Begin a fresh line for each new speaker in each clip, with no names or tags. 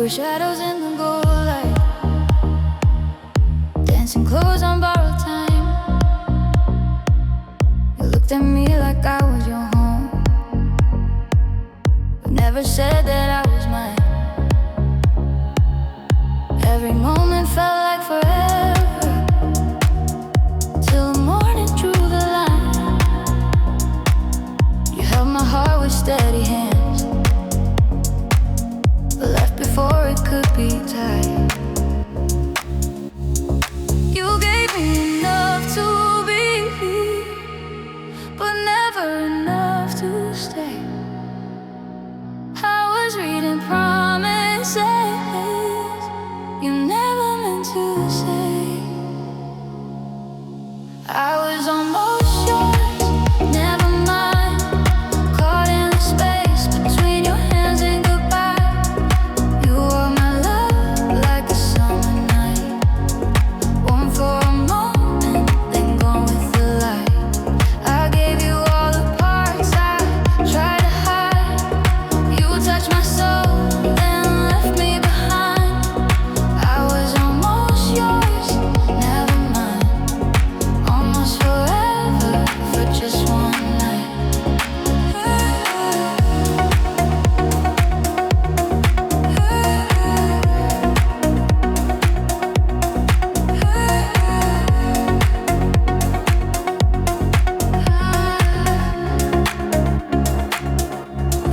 were shadows in the gold light, dancing clothes on borrowed time. You looked at me like I was your home, but never said that I was mine. Every moment felt like forever, till the morning drew the line. You held my heart with steady hands, but left before it could be tied. You gave me enough to believe, but never enough to stay. I was reading promises you never meant to say. I was almost yours, never mine, caught in the space between your hands and goodbye. You were my love like a summer night, warm for a moment, then gone with the light. I gave you all the parts I tried to hide. You touched my soul, then left me behind. I was almost yours, never mine, almost forever for just one night.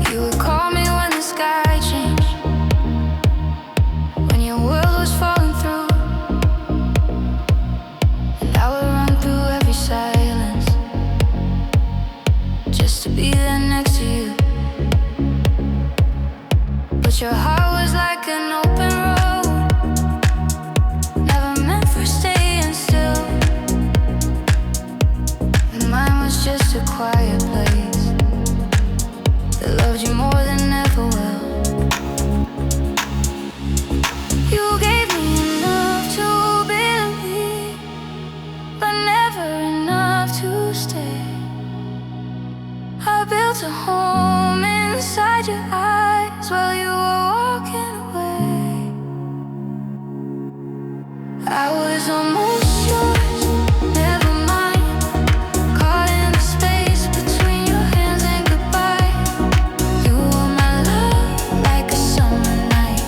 You would call me when the sky changed, when your world was falling through, and I would run through every silence just to be there next to you. But your heart was like an open road, never meant for staying still, and mine was just a quiet place that loved you more than ever will. You gave me enough to believe, but never enough to stay. I built a home inside your eyes while you were walking away. I was almost yours, never mine, caught in the space between your hands and goodbye. You were my love like a summer night,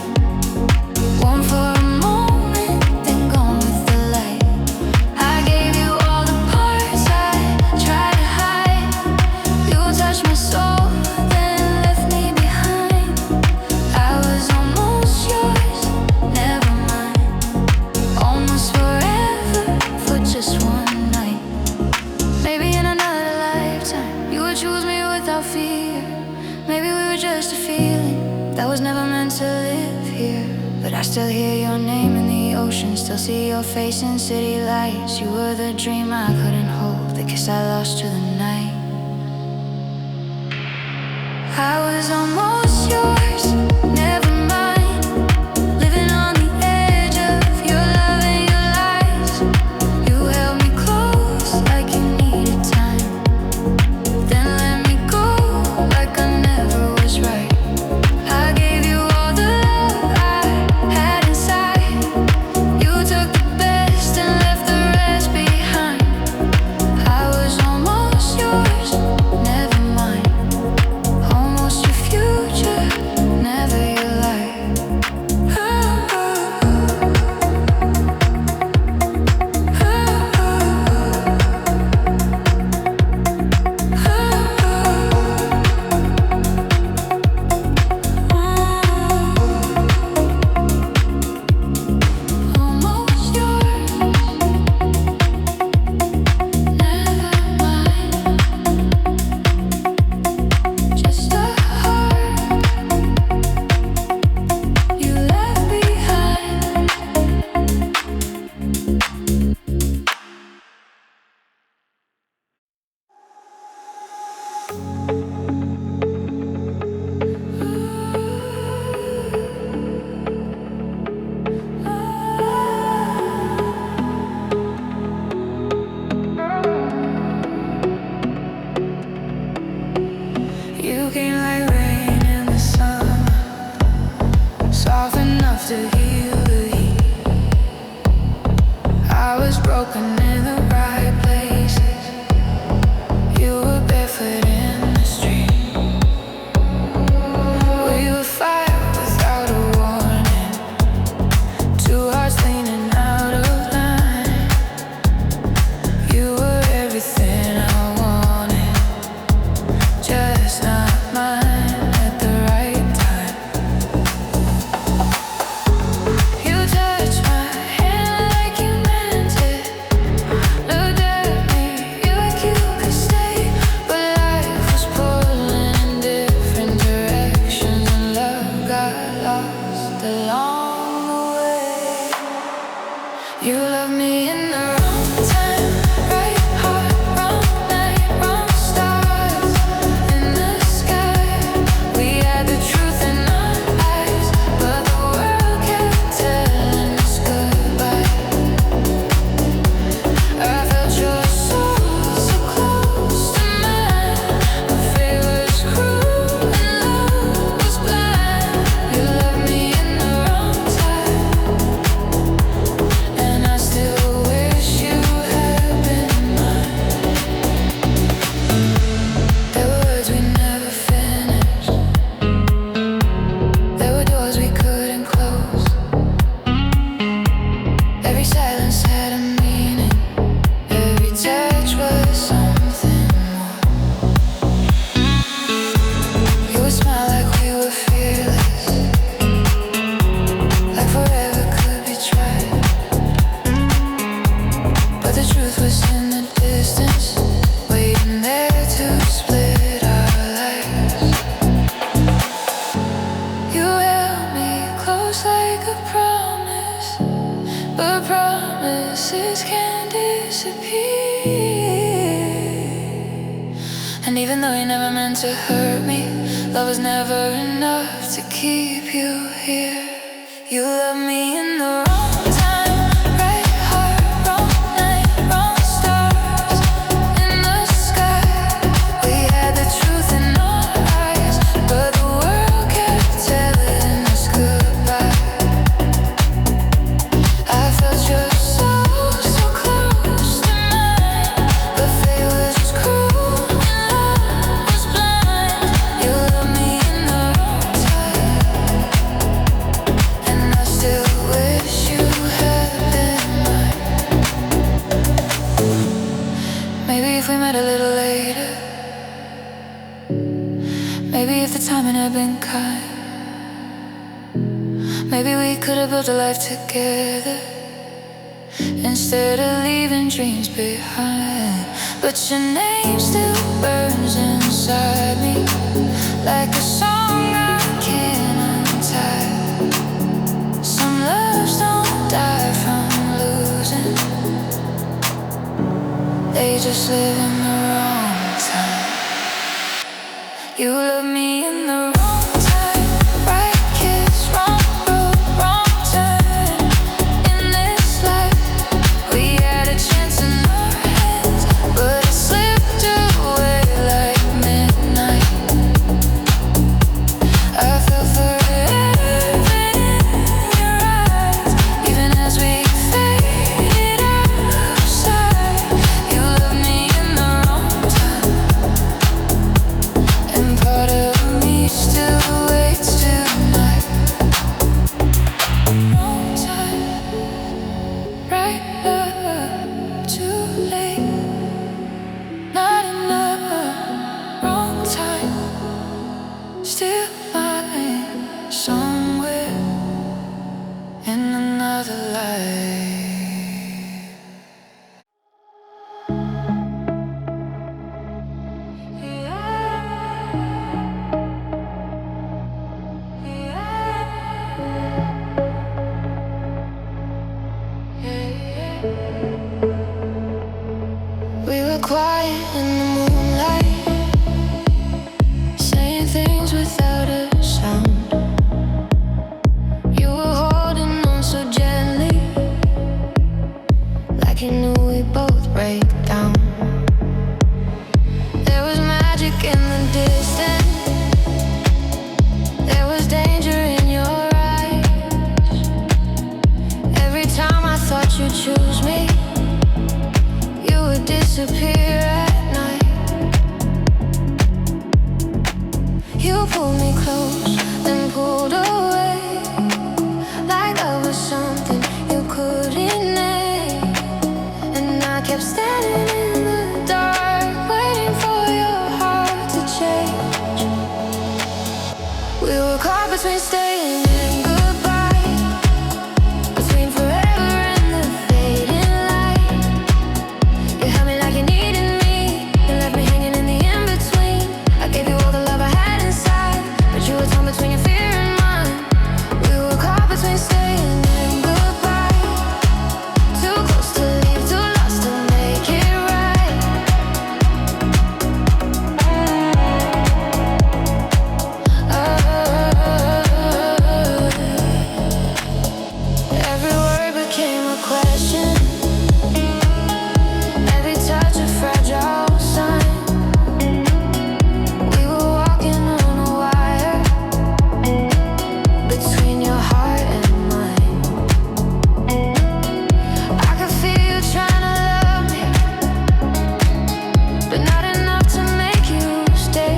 warm for a moment, then gone with the light. I gave you all the parts I tried to hide. You touched my soul, then left me behind. I was almost yours, never mine, almost forever for just one night. Maybe in another lifetime you would choose me without fear. Maybe we were just a feeling that was never meant to live here. But I still hear your name in the ocean, still see your face in city lights. You were the dream I couldn't hold, the kiss I lost to the night. I was almost yours, never mine, living on the edge of your love and your lies. You held me close like you needed time, then let me go like I never was right. I gave you all the love I had inside. You took the best and left the rest behind. I was almost yours, never mine, almost your future. enough to heal the heat. I was broken in the right places. You were barefoot in the street. We were fire without a warning. Two hearts leaning out of line. You were everything I wanted, just not mine at the right time. You touched my hand like you meant it. Looked at me, you like you could stay. But life was pulling in different directions, and love got lost along the way. You love me in the wrong time, right heart, wrong night, wrong stars in the sky. We had the truth in our eyes, but the world kept telling us goodbye. I felt your soul so close to mine. My fate was cruel and love was blind. You loved me in the wrong time, and I still wish you had been mine. There were words we never finished. There were doors we couldn't close. Every silence had a meaning. Every touch was something more. You would smile like we were fearless, like forever could be tried. But the truth was in the distance, waiting there to split our lives. You held me close like a promise, but promises can disappear. And even though you never meant to hurt me, love was never enough to keep you here. You love me in the wrong time, right heart, wrong night, wrong stars in the sky. We had the truth in our eyes, but the world kept telling us goodbye. I felt your soul so close to mine, but fate was cruel and love was blind. You loved me in the wrong time, and I still wish you had been mine. Maybe if we met a little later, maybe if the timing had been kind, maybe we could have built a life together instead of leaving dreams behind. But your name still burns inside me, like a song I can't untie. Some loves don't die from losing, they just live in the wrong time. You love me in the wrong time, right kiss, wrong road, wrong turn. In this life, we had a chance in our hands, but it slipped away like midnight. I fell forever in your eyes, even as we faded outside. You loved me in the disappear at night. You pulled me close, then pulled away, like I was something you couldn't name. And I kept standing in the dark, waiting for your heart to change. We were caught between staying and goodbye, between forever and the fading light. You held me like you needed me, you left me hanging in the in-between. I gave you all the love I had inside, but you were torn between your fear and mine. We were caught between staying and goodbye, too close to leave, too lost to make it right. Every word became a question, every touch a fragile sign. We were walking on a wire, between your heart and mine. I could feel you trying to love me, but not enough to make you stay.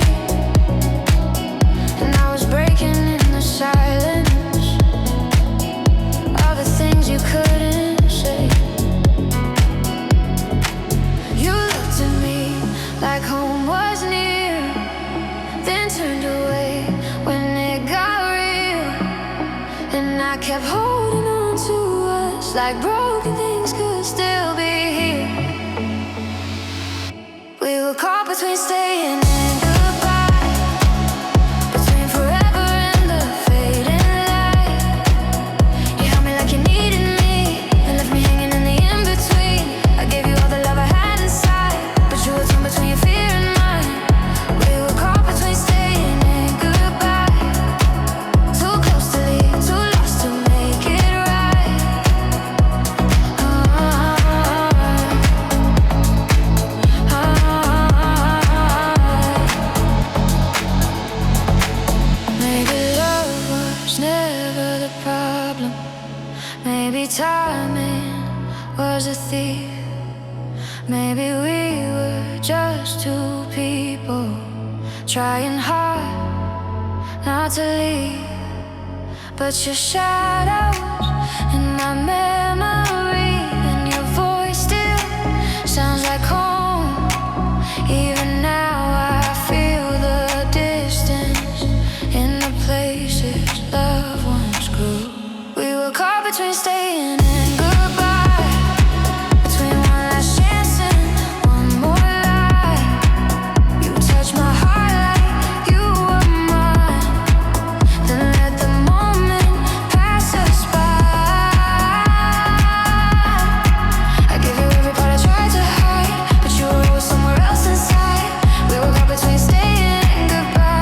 And I was breaking in the silence of the things you couldn't say. You looked at me like home was near, then turned away when it got real. And I kept holding on to us like broken things could still be here. We were caught between staying and goodbye, between forever and the fading light. You held me like you needed me, and left me hanging in the in-between. I gave you all the love I had inside, but you were torn between your fear and mine. We were caught between staying and goodbye, too close to leave, too lost to make it right. Maybe love was never the problem. Maybe timing was a thief. Maybe we were just two people trying hard not to leave. But your shadows in my memory, and your voice still sounds like home. Even now I feel the distance in the places love once grew. We were caught between staying and goodbye, between one last chance and one more lie. You touched my heart like you were mine, then let the moment pass us by. I gave you every part I tried to hide, but you were always somewhere else inside. We were caught between staying and goodbye.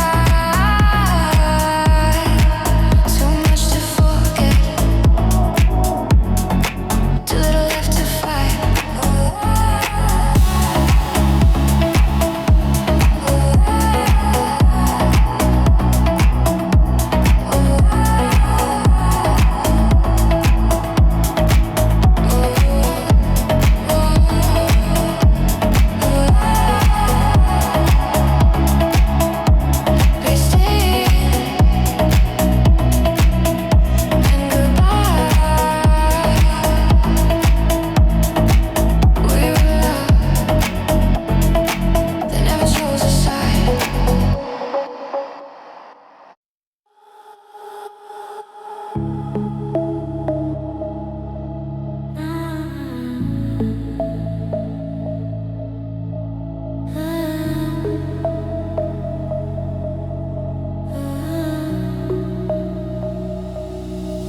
Too much to forget, too little left to fight. They stayed and goodbye. We were loved, they never chose a side.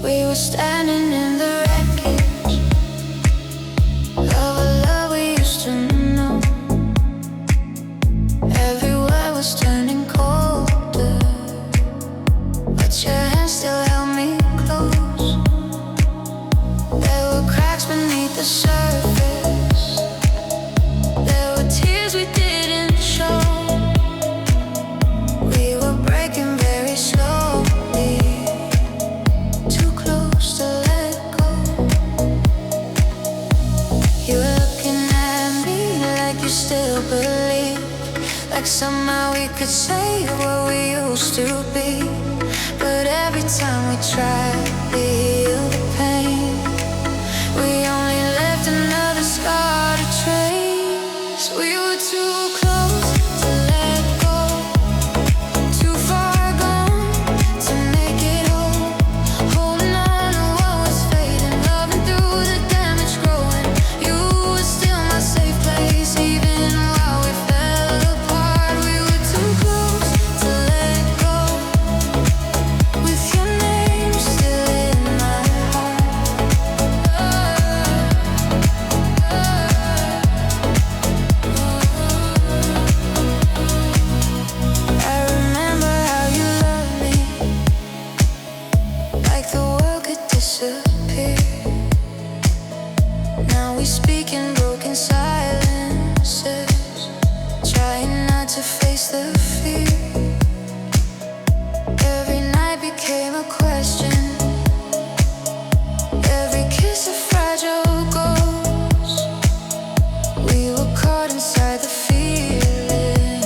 We were standing in the wreckage of a love we used to know. Everywhere was turning colder, but your hand still held me close. There were cracks beneath the surface, there were tears we didn't show. We were breaking very slowly, too close to let go. You were looking at me like could say what we used to be, but every time we tried to heal the pain, we only left another scar to trace. We were too close to let go, too far gone to make it whole, holding on to what was fading, loving through the damage growing. You were still my safe place, even while we fell apart. We were too close to let go, with your name still in my heart. I remember how you loved me, like the world could disappear. Now we speak in broken silences, trying not to face the fear. Every night became a question, every kiss a fragile ghost. We were caught inside the feeling,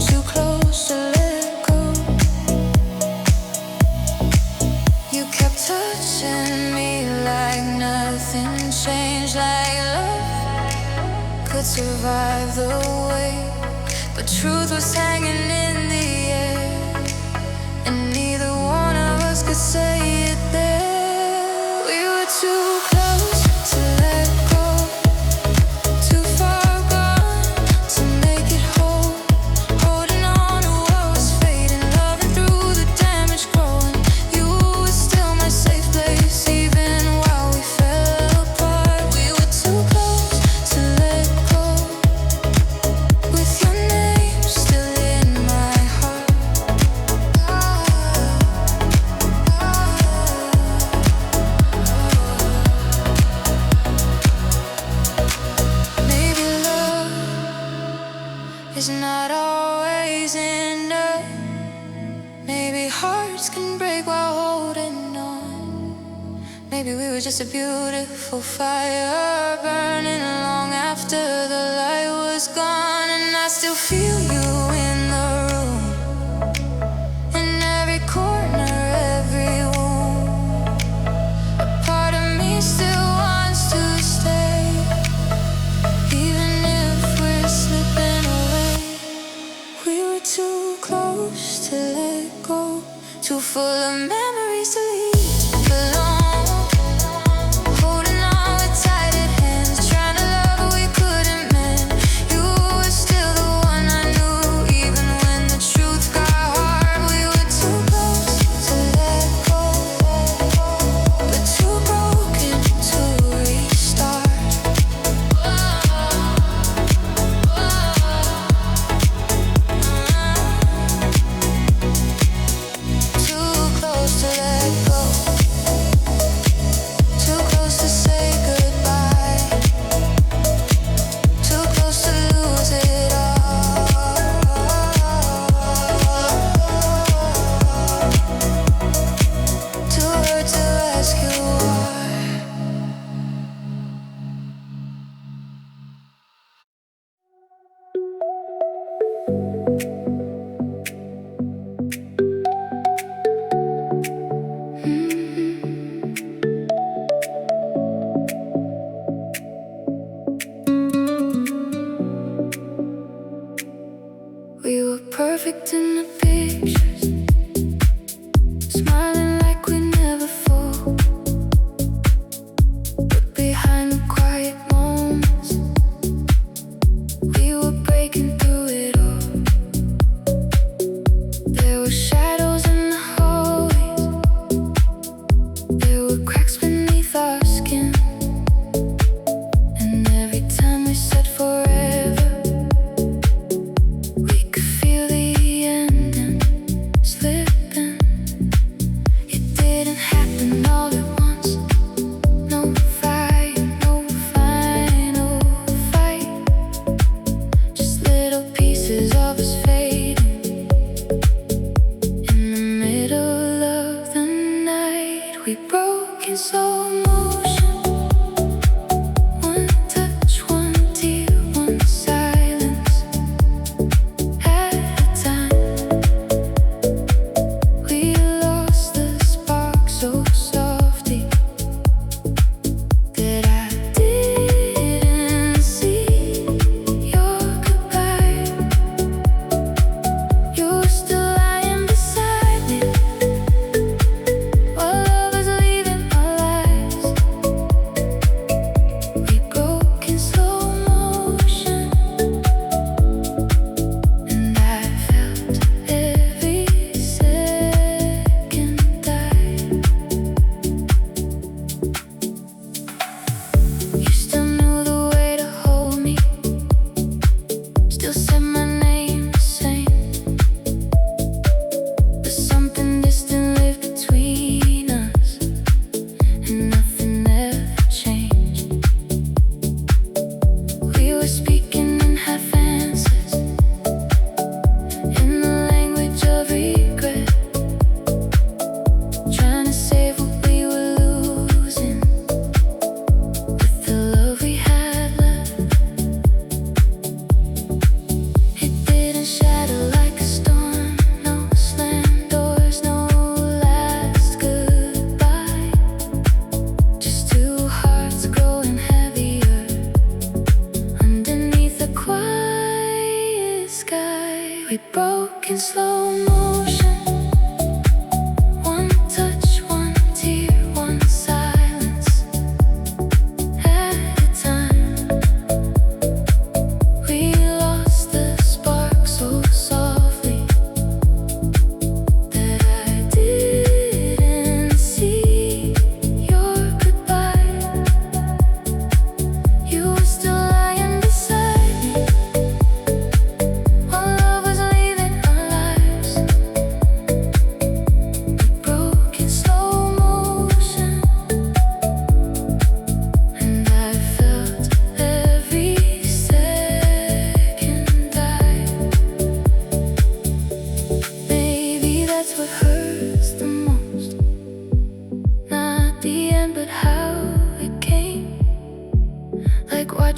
too close to let go. You kept touching me like nothing changed, like love could survive the weight. But truth was hanging in the air, and neither one of us could say it there. We were too close to let go, too far gone to make it whole, holding on to what was fading, loving through the damage growing. You were still my safe place, even while we fell apart. We were too close to let go, with your name still in my heart. Maybe love is not always enough. Maybe hearts can break while holding on. Maybe we were just a beautiful fire burning long after the light was gone. And I still feel you in the room, in every corner, every wound. A part of me still wants to stay, even if we're slipping away. We were too close to let go, too full of memories to leave alone, holding on with tight hands, trying to love what we couldn't mend. You were still the one I knew, even when the truth got hard. We were too close to let go, but too broken to restart. Too close to let go, too close to say goodbye, too close to lose it all. Too hurt to ask you why. We were perfect in the pictures, smiling like we never fall. But behind the quiet moments, we were breaking through it all. There were shadows in the hallways, there were cracks beneath our skin. And every time we said forever, we could feel the ending slipping. It didn't happen all at once. No fire, no final fight. Just little pieces of us fading in the middle of the night. We broke in slow motion, one touch, one tear, one silence. Had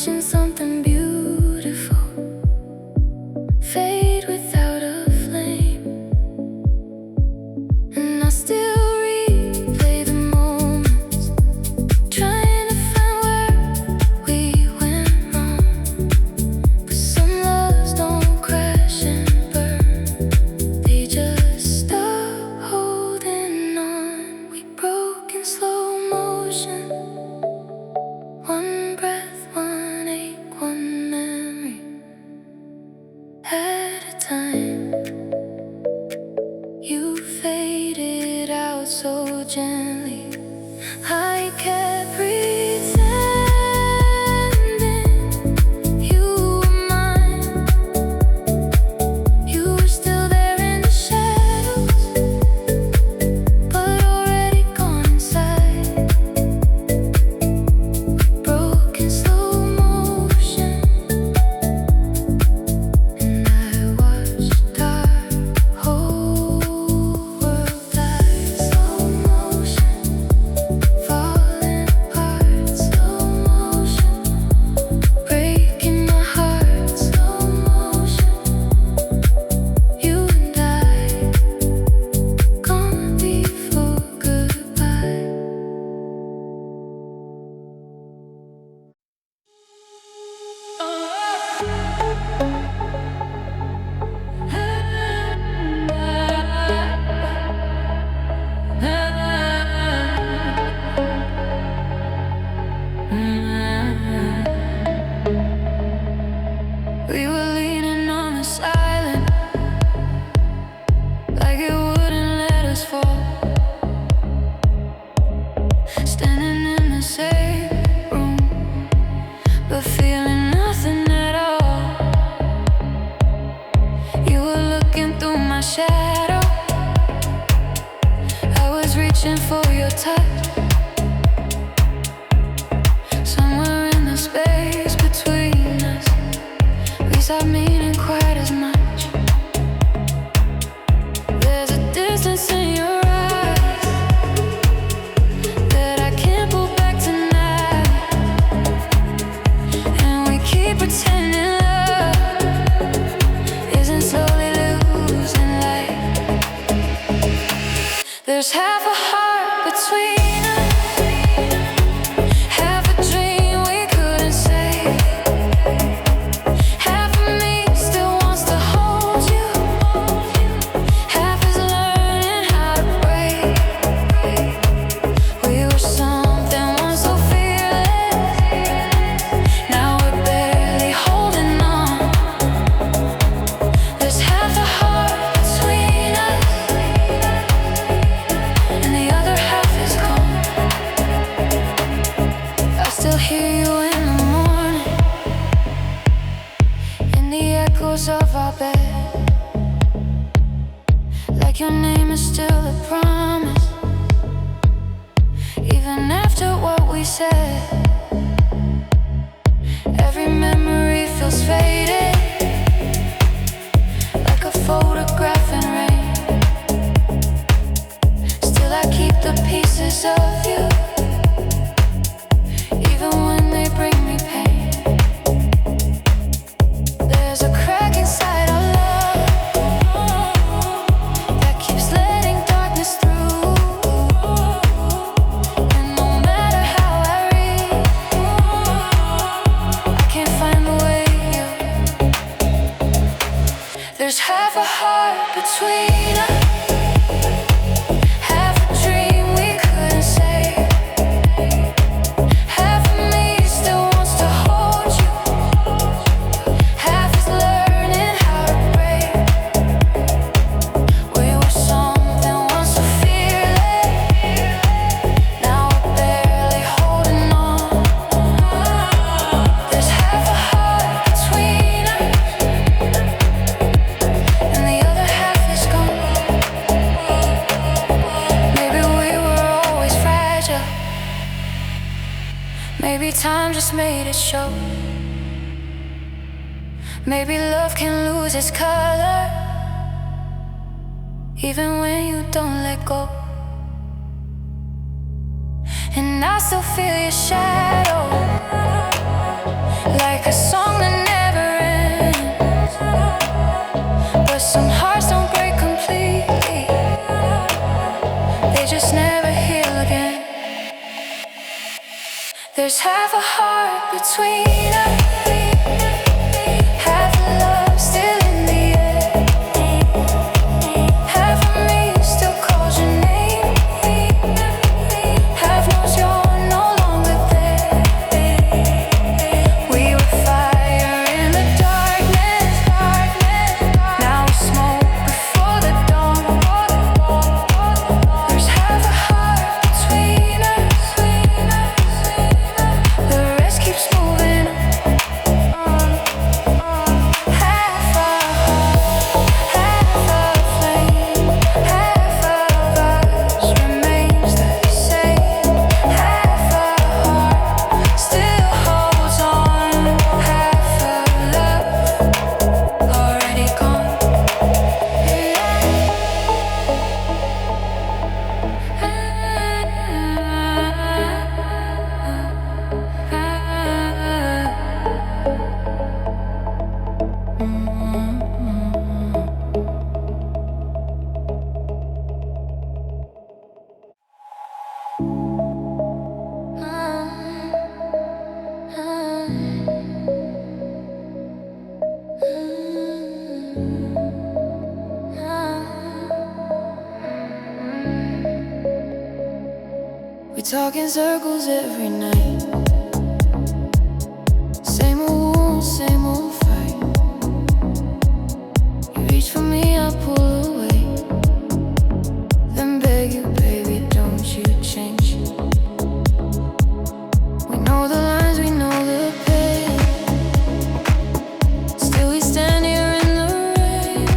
watching something beautiful fade without a flame, and I still replay the moments, trying to find where we went wrong. But some loves don't crash and burn, they just stop holding on. We broke in slow motion, one breath, one ache, one memory at a time. You faded out so gently, I kept pretending you were mine. You were still there in the shadows, but already gone inside. Broke in slow motion, and I watched our whole world die. Slow motion, falling apart. Slow motion, breaking my heart. Slow motion, you and I, gone before goodbye. We were leaning on the silent, like it wouldn't let us fall. Standing in the same room, but feeling nothing at all. You were looking through my shadow, I was reaching for your touch. Somewhere in the space between us, we stopped meaning quite as much. There's a distance in your eyes that I can't pull back tonight, and we keep pretending love isn't slowly losing light. There's half a heart between us, half a dream we couldn't say. Half of me still wants to hold you, half is learning how to break. We were something once so fearless, now we're barely holding on. There's half a heart between us, and the other half is gone. I still hear you in the morning, in the echoes of our bed, like your name is still a promise, even after what we said. Every memory feels faded, like a photograph in rain. Still I keep the pieces of you, even when they bring me pain. There's a crack inside our love that keeps letting darkness through, and no matter how I read, I can't find the way you. There's half a heart between us, half a dream we couldn't say. Half of me still wants to hold you, half is learning how to break. We were something once so fearless, now we're barely holding on. There's half a heart between us, and the other half is gone. Maybe we were always fragile, maybe time just made it show. Maybe love can lose its color, even when you don't let go. And I still feel your shadow just never heal again. There's half a heart between us, half a love still in the air. Half of me still calls your name, half knows you're no longer there. We were fire in the darkness, now we're smoke before the dawn. There's half a heart between us, the rest keeps moving on. Half a heart, half a flame, half of us remains the same. Half a heart still holds on, half of love already gone. We talk in circles every night. Same old wounds, same old fight. You reach for me, I pull away. Then beg you, baby, don't you change. We know the lines, we know the pain. Still we stand here in the rain,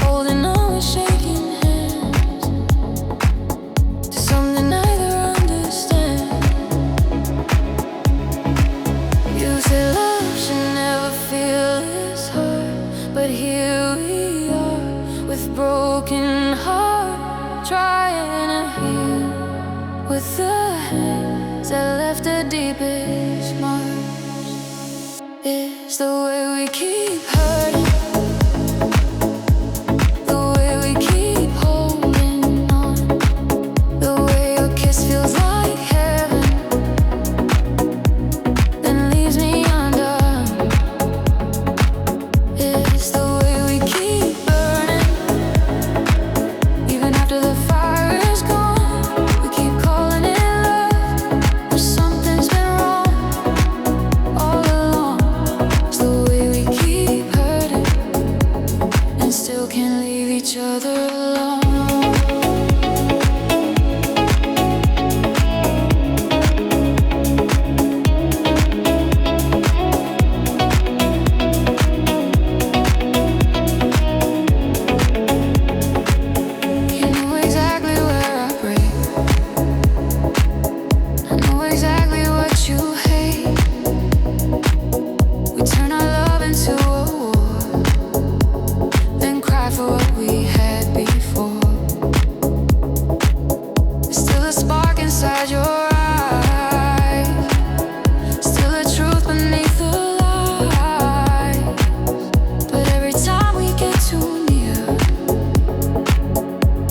holding on with shaking hands to something neither understand. You said love should never feel this hard, but here we are with broken heart, trying to heal with the hands that left the deepest marks. It's the way we keep hurting, the way we keep holding on, the way your kiss feels like heaven, then leaves me undone. It's the way we keep burning, even after the fire is gone. We keep calling it love, but something's been wrong all along. It's the way we keep hurting and still can't leave each other alone. You know exactly where I break, I know exactly what you hate. We turn our love into a war, then cry for what we had before. There's still a spark inside your eyes, still a truth beneath the lies. But every time we get too near,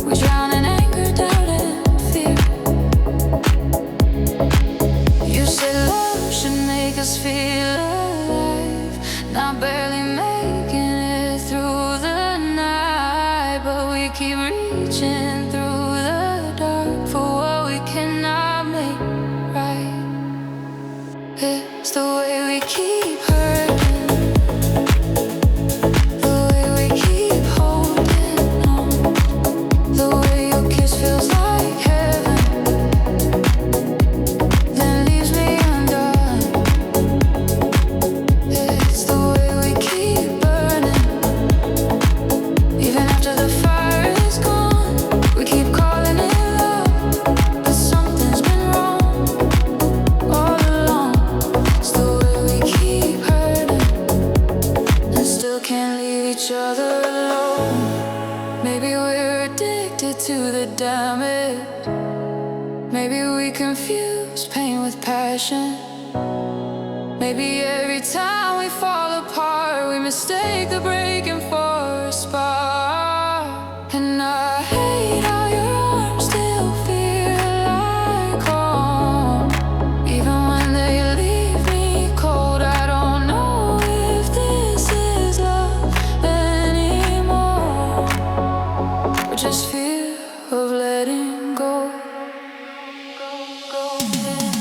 we drown in anger, doubt, and fear. You said love should make us feel alive, not barely making it through the night, but we keep reaching through the dark for what we cannot make right. It's the way we keep hurting, the way we keep holding on, the way your kiss feels like heaven, then leaves me undone. It's the way we keep burning, even after the fire is gone. We keep calling it love, but something's been wrong all along. It's the way we keep hurting and still can't leave each other alone. Maybe we're addicted to the damage, maybe we confuse pain with passion. Maybe every time we fall apart, we mistake the breaking for a spark. And I hate how you of letting go.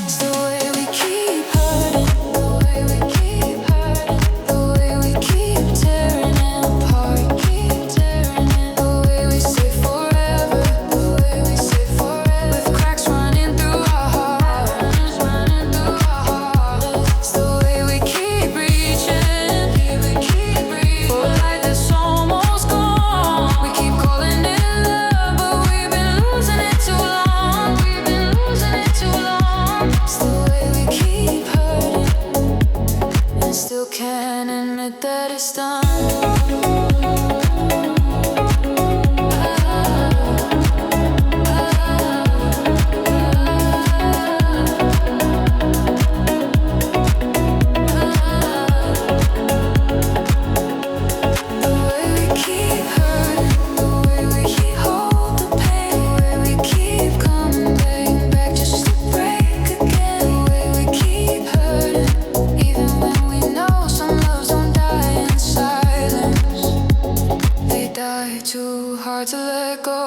It's the way we keep hurting, the way we keep hurting, the way we keep tearing it apart, keep tearing it. The way we say forever, the way we say forever, with cracks running through our hearts, running through our hearts. It's the way we keep reaching, we keep reaching for light that's almost gone. We keep calling it love, but we've been losing it too long. We've been losing it too long. It's the way we keep hurting, and still can't admit that it's done. The way we keep hurting, the way we keep hold the pain, the way we keep coming back just to break again. The way we keep hurting, even when we know some loves don't die in silence. They die too hard to let go.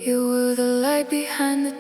You were the light behind the